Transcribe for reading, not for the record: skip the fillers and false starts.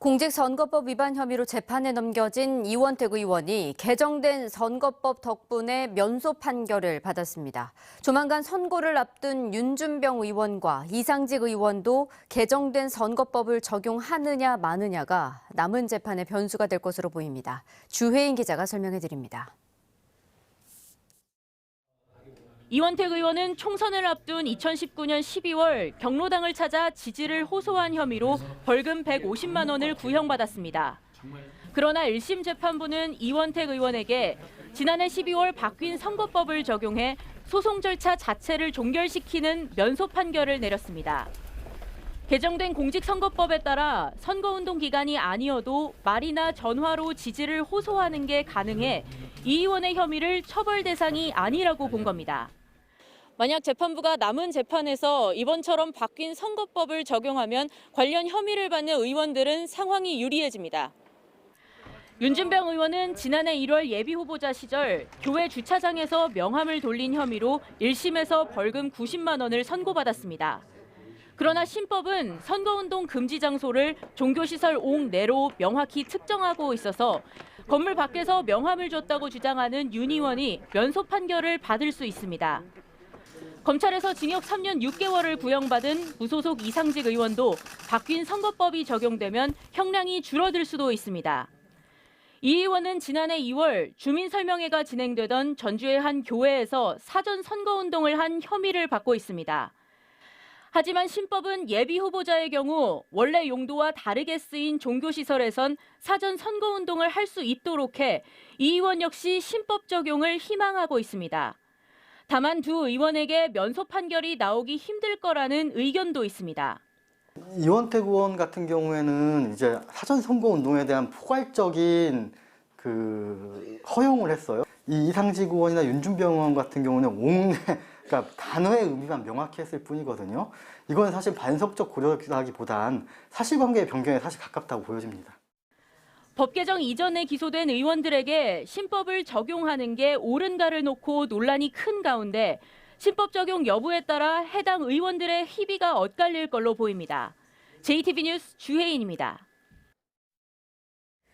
공직선거법 위반 혐의로 재판에 넘겨진 이원택 의원이 개정된 선거법 덕분에 면소 판결을 받았습니다. 조만간 선고를 앞둔 윤준병 의원과 이상직 의원도 개정된 선거법을 적용하느냐 마느냐가 남은 재판의 변수가 될 것으로 보입니다. 주혜인 기자가 설명해 드립니다. 이원택 의원은 총선을 앞둔 2019년 12월 경로당을 찾아 지지를 호소한 혐의로 벌금 150만 원을 구형받았습니다. 그러나 1심 재판부는 이원택 의원에게 지난해 12월 바뀐 선거법을 적용해 소송 절차 자체를 종결시키는 면소 판결을 내렸습니다. 개정된 공직선거법에 따라 선거운동 기간이 아니어도 말이나 전화로 지지를 호소하는 게 가능해 이 의원의 혐의를 처벌 대상이 아니라고 본 겁니다. 만약 재판부가 남은 재판에서 이번처럼 바뀐 선거법을 적용하면 관련 혐의를 받는 의원들은 상황이 유리해집니다. 윤준병 의원은 지난해 1월 예비후보자 시절 교회 주차장에서 명함을 돌린 혐의로 1심에서 벌금 90만 원을 선고받았습니다. 그러나 신법은 선거운동 금지 장소를 종교시설 옥 내로 명확히 특정하고 있어서 건물 밖에서 명함을 줬다고 주장하는 윤 의원이 면소 판결을 받을 수 있습니다. 검찰에서 징역 3년 6개월을 구형받은 무소속 이상직 의원도 바뀐 선거법이 적용되면 형량이 줄어들 수도 있습니다. 이 의원은 지난해 2월 주민설명회가 진행되던 전주의 한 교회에서 사전 선거운동을 한 혐의를 받고 있습니다. 하지만 신법은 예비후보자의 경우 원래 용도와 다르게 쓰인 종교시설에선 사전 선거운동을 할 수 있도록 해 이 의원 역시 신법 적용을 희망하고 있습니다. 다만 두 의원에게 면소 판결이 나오기 힘들 거라는 의견도 있습니다. 이원택 의원 같은 경우에는 이제 사전 선거 운동에 대한 포괄적인 허용을 했어요. 이 이상직 의원이나 윤준병 의원 같은 경우는 옥내, 그러니까 단어의 의미만 명확히 했을 뿐이거든요. 이건 사실 반석적 고려라기보단 사실관계의 변경에 사실 가깝다고 보여집니다. 법 개정 이전에 기소된 의원들에게 신법을 적용하는 게 옳은가를 놓고 논란이 큰 가운데 신법 적용 여부에 따라 해당 의원들의 희비가 엇갈릴 걸로 보입니다. JTB 뉴스 주혜인입니다.